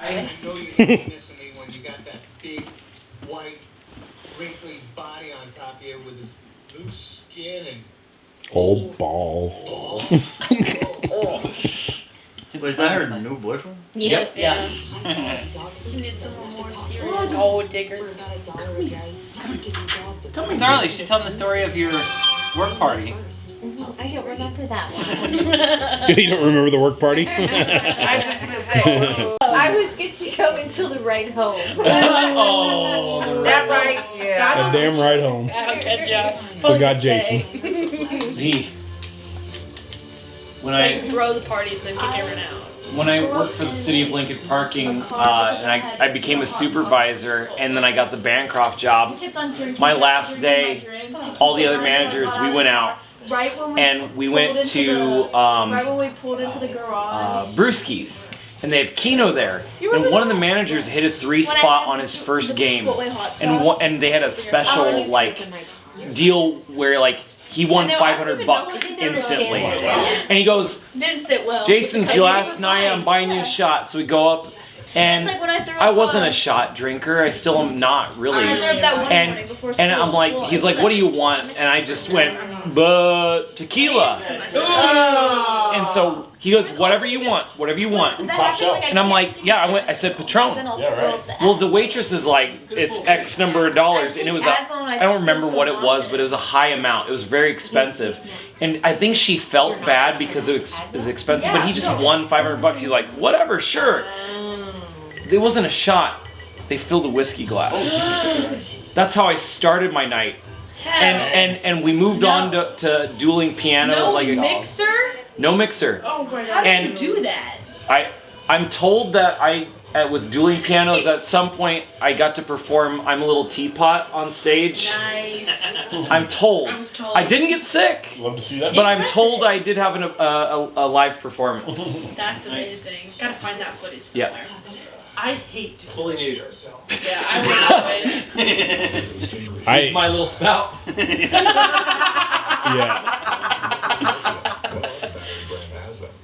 I know you're doing this to me when you got that big, white, wrinkly body on top of you with this loose skin and old balls. Was that her new boyfriend? Yes. Yeah. She needs someone more serious. Gold digger. Come Darlie, you should tell them the story of your work party. I don't remember that one. You don't remember the work party? I was just gonna say. I was good to go until the ride home. Oh, That right, yeah. A damn ride home. I'll catch ya. Forgot Jason. Me. When Like, throw the parties, then kick everyone out. When I worked for the city of Lincoln Parking, and I became a supervisor, and then I got the Bancroft job. My last day, all the other managers, we went out, and we went to Right when we pulled into the garage. Brewski's, and they have Keno there. And one of the managers hit a 3-spot on his first game, and they had a special like deal where like he won $500 instantly. And he goes, Didn't sit well. Jason's your last night, I'm buying you a shot. So we go up, and It's like when I threw I up wasn't on- a shot drinker. I still am not really. I threw up that one And morning before and school. I'm like, he's like, what do you want? And I just went, but tequila. And so he goes, whatever you want, whatever you want. And I'm like, yeah, I said Patron. Well, the waitress is like, it's X number of dollars, and it was I don't remember what it was, but it was a high amount. It was very expensive, and I think she felt bad because it was expensive. But he just won $500. He's like, whatever, sure. It wasn't a shot. They filled a whiskey glass. That's how I started my night, and we moved on to dueling pianos. No mixer? No mixer. Oh my god. How did you do that? I'm told that with dueling pianos at some point I got to perform I'm a Little Teapot on stage. Nice. I'm told. I didn't get sick. Love to see that. But I'm told I did have a live performance. That's amazing. Gotta find that footage somewhere. Yeah. I hate fully nude. Yeah, I would love it. Here's my little spout.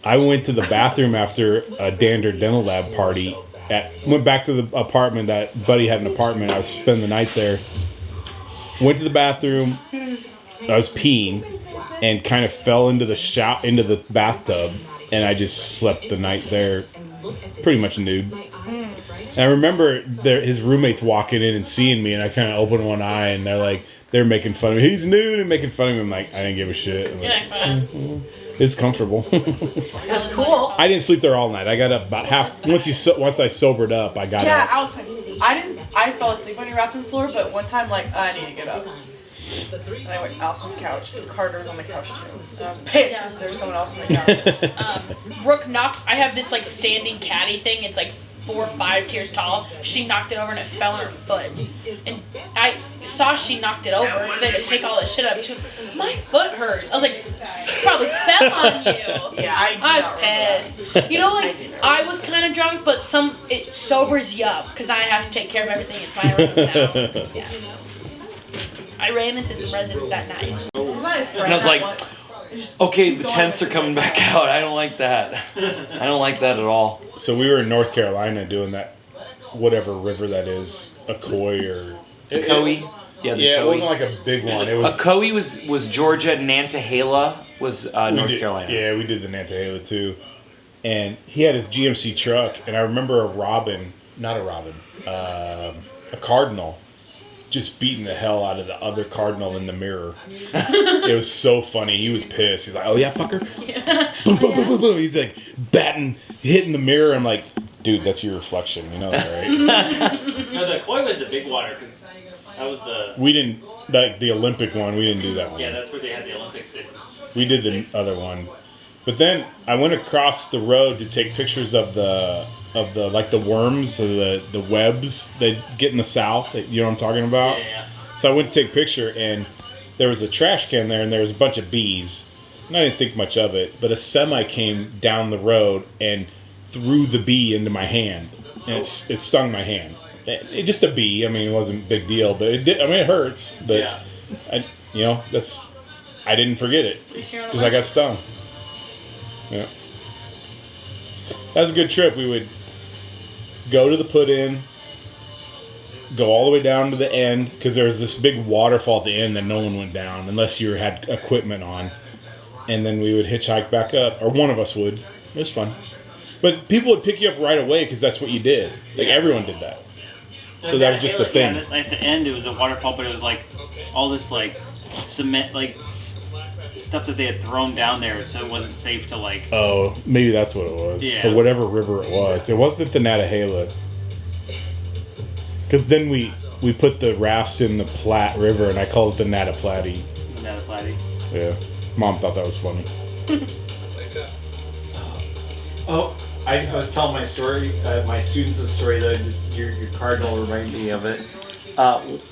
I went to the bathroom after a Dander Dental Lab party. Went back to the apartment. That buddy had an apartment. I was spending the night there. Went to the bathroom. I was peeing and kind of fell into the bathtub, and I just slept the night there, pretty much nude. And I remember his roommates walking in and seeing me, and I kind of opened one eye, and they're making fun of me. He's nude and making fun of me. I'm like, I didn't give a shit. It's comfortable. It was cool. I didn't sleep there all night. I got up about half. Once I sobered up, I got Yeah, up. I fell asleep on your bathroom floor, but one time, like, I need to get up. And I went to Allison's couch. Carter was on the couch too. I was pissed because there was someone else on the couch. Brooke knocked. I have this like standing caddy thing. It's like 4 or 5 tiers tall. She knocked it over and it fell on her foot. And I saw she knocked it over because I had to pick all this shit up. She goes, "My foot hurts." I was like, "Probably fell on you." Yeah, I was pissed. You know, like I was kind of drunk, but it sobers you up because I have to take care of everything until I run down. Yeah. I ran into some residents that night. And I was like, okay, the tents are coming back out. I don't like that. I don't like that at all. So we were in North Carolina doing that, whatever river that is, Ocoee or... Ocoee? Yeah, it wasn't like a big one. It was Ocoee was Georgia, Nantahala was North Carolina. Yeah, we did the Nantahala too. And he had his GMC truck, and I remember a cardinal just beating the hell out of the other cardinal in the mirror. It was so funny. He was pissed. He's like, "Oh yeah, fucker!" Yeah. Boom, boom, boom, boom, boom. He's like hitting the mirror. I'm like, "Dude, that's your reflection. You know that, right?" No, the koi was the big water because that was the. We didn't the Olympic one. We didn't do that one. Yeah, that's where they had the Olympics. We did the other one, but then I went across the road to take pictures of the worms, the webs they get in the south. You know what I'm talking about? Yeah. So I went to take a picture, and there was a trash can there, and there was a bunch of bees. And I didn't think much of it, but a semi came down the road and threw the bee into my hand, and it stung my hand. It just a bee. I mean, it wasn't a big deal, but it did. I mean, it hurts. But Yeah. I didn't forget it because I got stung. Yeah. That was a good trip. We would go to the put-in, go all the way down to the end, because there was this big waterfall at the end that no one went down unless you had equipment on. And then we would hitchhike back up, or one of us would. It was fun. But people would pick you up right away because that's what you did. Like, everyone did that. So that was just the thing. Yeah, at the end, it was a waterfall, but it was like all this like cement, like stuff that they had thrown down there, so it wasn't safe to like. Oh, maybe that's what it was. Yeah. Or whatever river it was. It wasn't the Nantahala. Because then we put the rafts in the Platte River, and I called it the Nataplati. Nataplati. Yeah. Mom thought that was funny. Oh, I was telling my story, my students a story that your cardinal reminded me of it.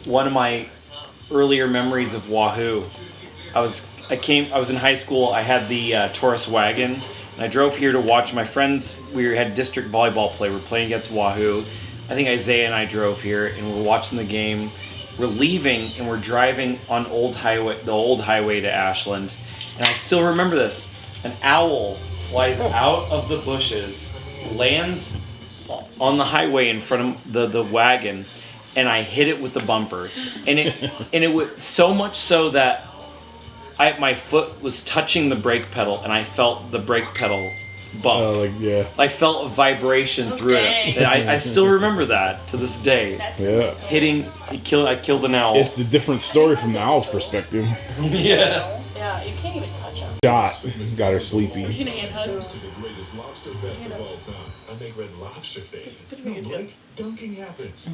One of my earlier memories of Wahoo. I was in high school. I had the Taurus wagon, and I drove here to watch my friends. We had district volleyball play. We're playing against Wahoo. I think Isaiah and I drove here, and we're watching the game. We're leaving, and we're driving on the old highway to Ashland. And I still remember this. An owl flies out of the bushes, lands on the highway in front of the wagon, and I hit it with the bumper. And it was so much so that my foot was touching the brake pedal, and I felt the brake pedal bump. Oh, yeah. I felt a vibration through it. And I still remember that to this day. Yeah. I killed an owl. It's a different story from the owl's perspective. Yeah. Yeah, you can't even touch them. Shot. Got her sleepy. You can hand hug. To the greatest lobster fest of all time. I make Red Lobster fans. No, Blake, dunking happens.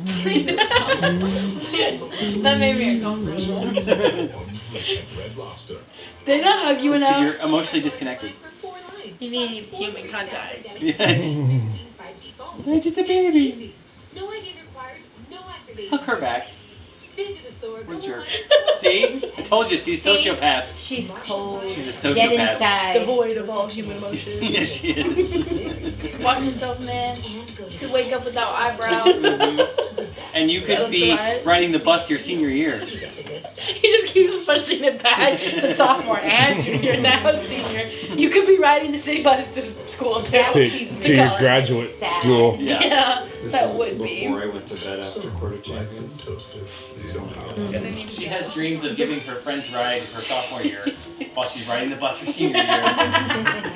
That made me uncomfortable. Red Lobster. They don't hug you Because enough. you're emotionally disconnected. You need human contact. I'm just a baby. No ID required, no activation. Hook her back. Visit a store. What a jerk. See? I told you, she's a sociopath. She's cold. She's a sociopath. Get inside. Devoid of all human emotions. Yes, she is. Watch yourself, man. You could wake up without eyebrows. And you could be riding the bus your senior year. He just keeps pushing it back to sophomore and junior, now senior. You could be riding the city bus to school too. To your college. graduate Sad. school. Yeah, This that is would be. before I went to bed after quarter champions. She has dreams of giving her friends a ride her sophomore year while she's riding the bus her senior year.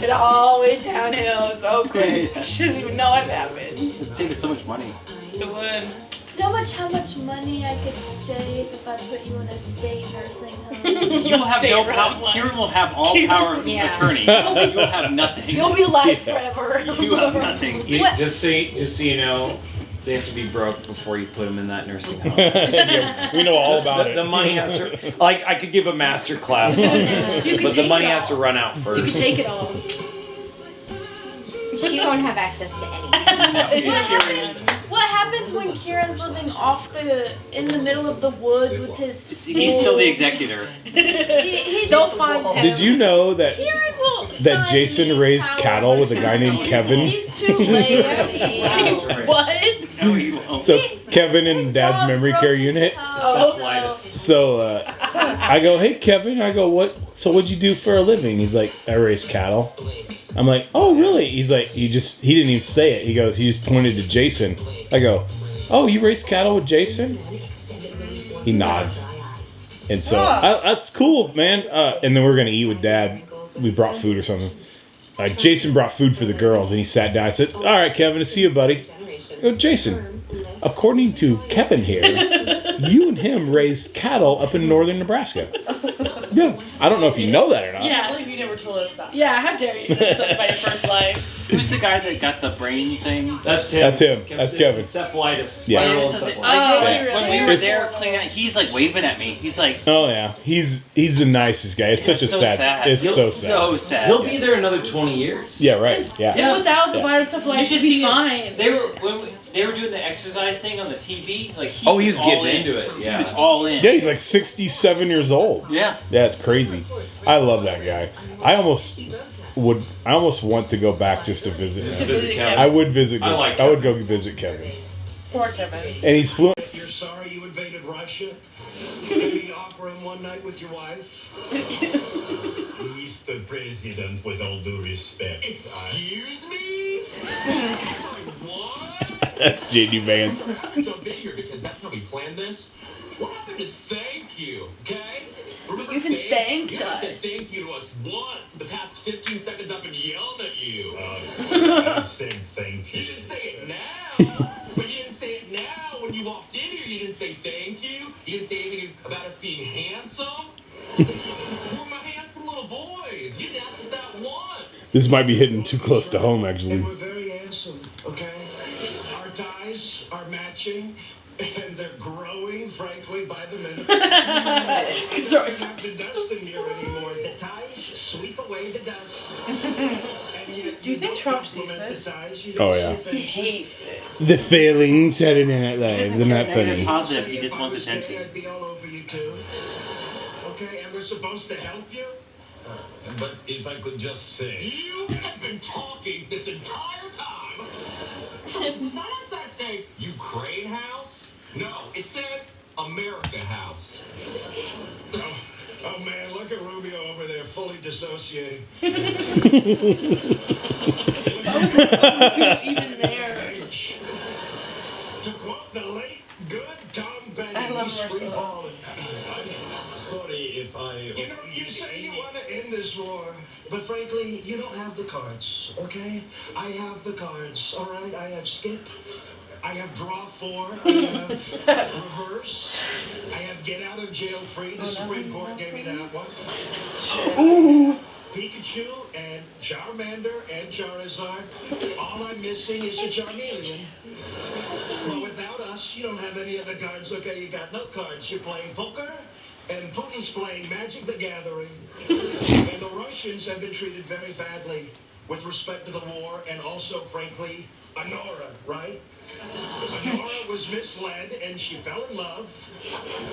It all went downhill so quick. I shouldn't even know what happened. It'd save us so much money. It would. How much money I could save if I put you in a state nursing home? You will have no power. Kieran will have all power of Yeah. attorney. You will have nothing. You'll be alive forever. You have nothing. Just so you know, they have to be broke before you put them in that nursing home. Yeah, we know all about it. The money has to, like, I could give a master class on this, You could but the take money it has all. to run out You first. can take it all. She won't have access to anything. What happens when Kieran's living in the middle of the woods with his? He's still the executor. He don't find him. Did you know that Kieran will that sign Jason you raised power. cattle with a guy named Kevin? He's too lazy. What? No, he won't. So Kevin in Dad's memory care unit. Oh, So I go, hey Kevin. I go, what? So what'd you do for a living? He's like, I raise cattle. I'm like, oh really? He's like, he didn't even say it. He goes, he just pointed to Jason. I go, oh, you raise cattle with Jason? He nods. And so that's cool, man. And then we're gonna eat with Dad. We brought food or something. Jason brought food for the girls, and he sat down. I said, all right, Kevin, see you, buddy. I go, Jason, according to Kevin here, you and him raised cattle up in northern Nebraska. Yeah, I don't know if you know that or not. I Yeah. believe you never told us that. Yeah, how dare you? That's about your first life. Who's the guy that got the brain thing? That's him. That's him. That's Kevin. Encephalitis. Yeah. Well, Viral this is it. encephalitis. Oh, Like, when we were It's- there cleaning out, he's like waving at me. He's like, Oh yeah, he's the nicest guy. It's such a so sad. sad. It's He'll- so sad. so sad. He'll be there another 20 years. Yeah, right. Yeah. Yeah. Without the Yeah. virus of You life, should should be see it. fine. They were doing the exercise thing on the TV. Like Oh, he was all getting in. into it, yeah. He was all in. Yeah, he's like 67 years old. Yeah. Yeah, it's crazy. I love that guy. I almost want to go back just to visit Just him. to visit Kevin. I would visit. I like I would go Kevin. visit Kevin. Poor Kevin. And he's fluent. You're sorry you invaded Russia? Maybe offer him one night with your wife? Mr. President, with all due respect, Excuse me? That's JD Vance. Jump in here because that's how we planned this. What happened to thank you, okay? Remember You even thanked you haven't us. said thank you to us once. The past 15 seconds I've been yelled at you. I said thank You you. didn't say it now. But you didn't say it now. When you walked in here, you didn't say thank you. You didn't say anything about us being handsome. We're my handsome little boys. You didn't ask us that once. This might be hitting too close to home, actually. And we're very handsome, okay? Our ties are matching, and they're growing, frankly, by the minute. We don't have the dust in here anymore. The ties sweep away the dust. And yet Do you think don't Trump sees compliment this? the ties. You Oh, don't yeah. say He thank you. hates it. The failing Saturday Night Live. They're not I'm funny. positive he If just I wants was gay, attention. I'd be all over you too. Okay, and we're supposed to help you? But if I could just say, You have been talking this entire time. Does that outside say Ukraine House? No, it says America House. Oh man, look at Rubio over there, fully dissociating. Even there. To quote the late, good Tom Petty, I love he's Marcelo. free falling. I'm sorry if I... You know, you say you want to end this war, but frankly, you don't have the cards, okay? I have the cards, all right? I have skip. I have draw 4. I have reverse. I have get out of jail free. The Supreme Court gave me that one. Ooh. Pikachu and Charmander and Charizard. All I'm missing is a Charmeleon. Well, without us, you don't have any of the cards. Okay, you got no cards. You're playing poker, and Putin's playing Magic the Gathering. And the Russians have been treated very badly with respect to the war, and also, frankly, Honora, right? Honora was misled, and she fell in love,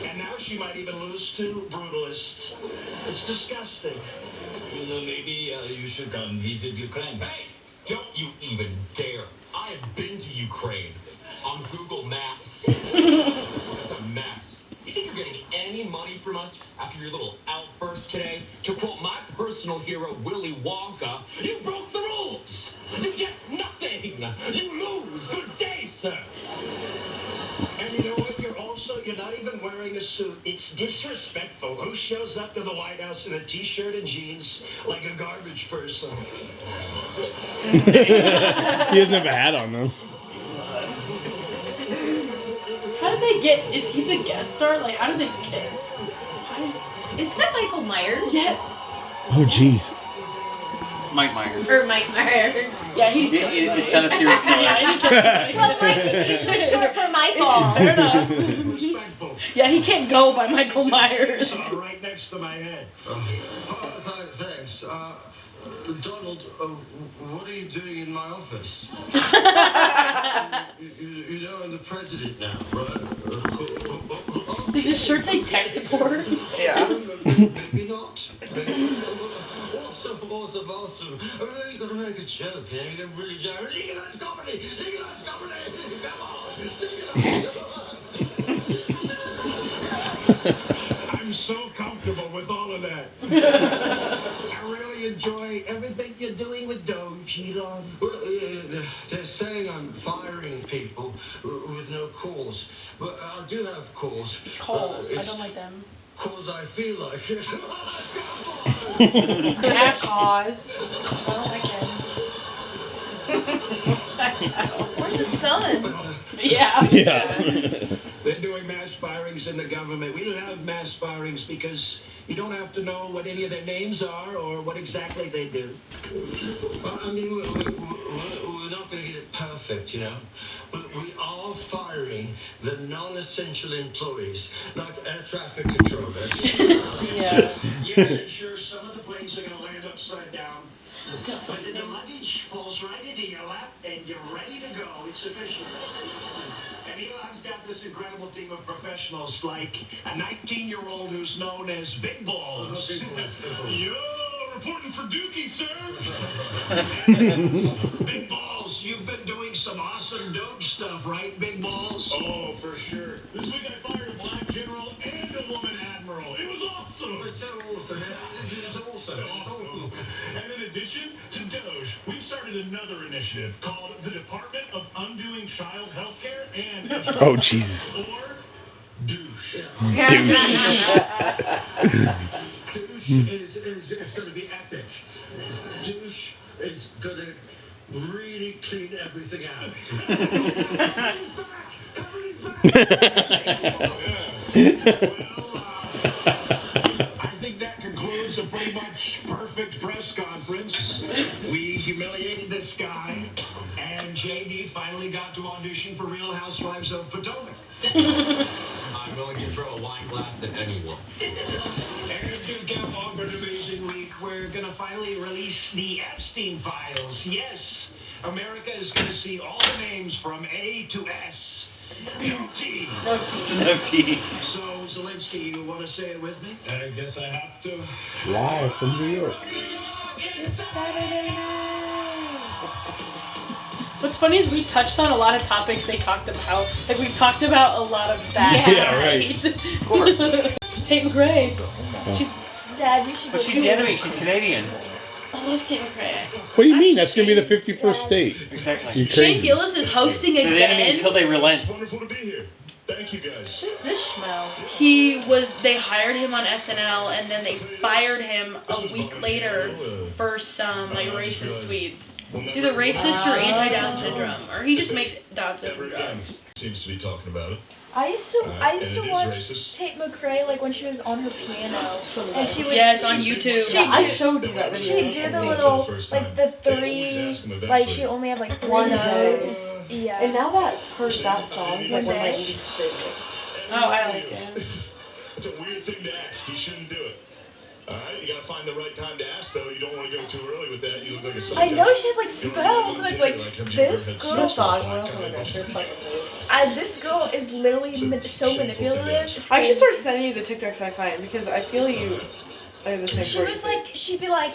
and now she might even lose to brutalists. It's disgusting. You know, maybe you should come visit Ukraine. Hey, don't you even dare. I have been to Ukraine on Google Maps. It's a mess. You think you're getting any money from us after your little outburst today? To quote my personal hero, Willy Wonka, you broke the rules. You get nothing. You lose. Good day, sir. And you know what? You're not even wearing a suit. It's disrespectful. Who shows up to the White House in a t-shirt and jeans like a garbage person? He doesn't have a hat on, though. How did they get? Is he the guest star? Like, how did they get? Is that Michael Myers? Yeah. Oh, jeez. Mike Myers. Or Mike Myers? Yeah, he. It's not a serial killer. Yeah, he can't. Well, Mike is usually short for Michael. Fair enough. Respectful. Yeah, he can't go by Michael Myers. Right next to my head. Thanks. Donald, what are you doing in my office? you know I'm the president now, right? Does his shirt say tech support? Yeah. Maybe not. Awesome. Oh, no, you gotta make a joke, you know, you gotta really joke. Legalize comedy! Come on! I'm so comfortable with all of that. I really enjoy everything you're doing with Doge, Elon. Well, they're saying I'm firing people with no cause. But I do have cause. Calls. I don't like them. Cause I feel like it. Half cause. I don't like him. Where's the sun? Yeah. Yeah. They're doing mass firings in the government. We love mass firings because you don't have to know what any of their names are or what exactly they do. I mean, we're not going to get it perfect, you know, but we are firing the non-essential employees, like air traffic controllers. Yeah. Yeah, sure, some of the planes are going to land upside down. But then the luggage falls right into your lap and you're ready to go. It's official. And Elon's got this incredible team of professionals, like a 19-year-old who's known as Big Balls. Yo, reporting for Dookie, sir. Big Balls, you've been doing some awesome Doge stuff, right, Big Balls? Oh, for sure. This week I fired a black general and a woman admiral. It was awesome. It's so awesome. It's awesome. Awesome. And in addition to Doge, we've started started another initiative called the Department of Undoing Child Healthcare and Oh, Jesus. or douche. Douche is going to be epic. Douche is going to really clean everything out. I think that concludes a pretty much perfect press conference. We humiliated this guy, and JD finally got to audition for Real Housewives of Potomac. I'm willing to throw a wine glass at anyone. And to cap off an amazing week, we're gonna finally release the Epstein files. Yes, America is gonna see all the names from A to S. No T. No tea. No tea. So, Zelensky, you want to say it with me? I guess I have to. Live from New York. Saturday night. What's funny is we touched on a lot of topics they talked about. Like we've talked about a lot of that. Yeah, right. Of course. Tate McRae. She's Dad, you should But go she's to- the enemy. She's Canadian. I love Tate McRae. What do you mean? That's going to be the 51st state. Exactly. You're Shane crazy. Gillis is hosting They're the enemy again. until they relent. It's wonderful to be here. Thank you, guys. Who's this schmo? They hired him on SNL and then they fired him a week later for some like racist tweets. It's either racist or anti-Down syndrome, or he just makes Down syndrome drugs. Seems to be talking about it. I used to And it is watch racist. Tate McRae like when she was on her piano, and she would. Yeah, it's on YouTube. She I do- showed you that video. She'd do the little like the three, like she only had like 3 One notes. note. Yeah. And now that that song is like one of my One day. least favorite. Oh, I like it. It's a weird thing to ask. You shouldn't do it. All right, you gotta find the right time to ask, though. You don't want to go too early with that. You look like a psycho. I know she had like You don't wanna spells, go like to like dinner, have you this ever had girl. The sex song, with a what black else am I guy gonna say? before? It's like This girl is literally so shameful manipulative. thing. It's I should crazy. start sending you the TikToks I find because I feel you are the same She person. was like, she'd be like,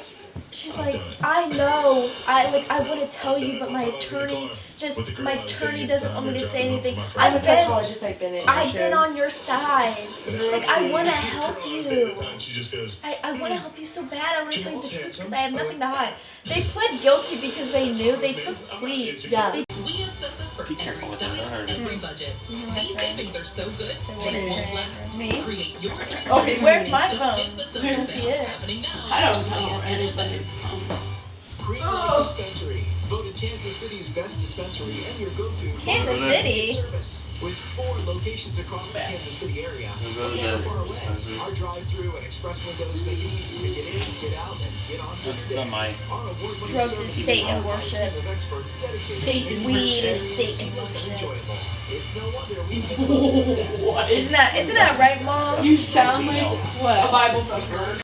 she's like, I know, I want to tell you, but my attorney doesn't want me to say anything. I'm a I've been psychologist. I've been in. I've been on your side. She's like, I want to help you. She just goes, I want to help you so bad. I want to tell you the truth because I have nothing to hide. They pled guilty because they knew. They took pleas. Yeah. We have sofas for Be every careful with style, that, or- every budget. These savings are so good, they won't last. Me? Create your dream. Okay, where's my Don't phone? miss the sofa Where does he sale it? happening now. I don't know Only at anything. Green Light Dispensary, voted Kansas City's best dispensary and your go-to Kansas City? service. With 4 locations across the Kansas City area, We'll go to and the far away. dispensary. Our drive-through and express windows make it easy to get in, get out, and get on with This is your on day. my. Our award-winning Drugs service is Satan and our worship. team of experts dedicated to Satan making Weed your is day Satan seamless and worship. enjoyable. It's no wonder we've been voted the best. Isn't that right, Mom? You sound like what? A Bible thumper.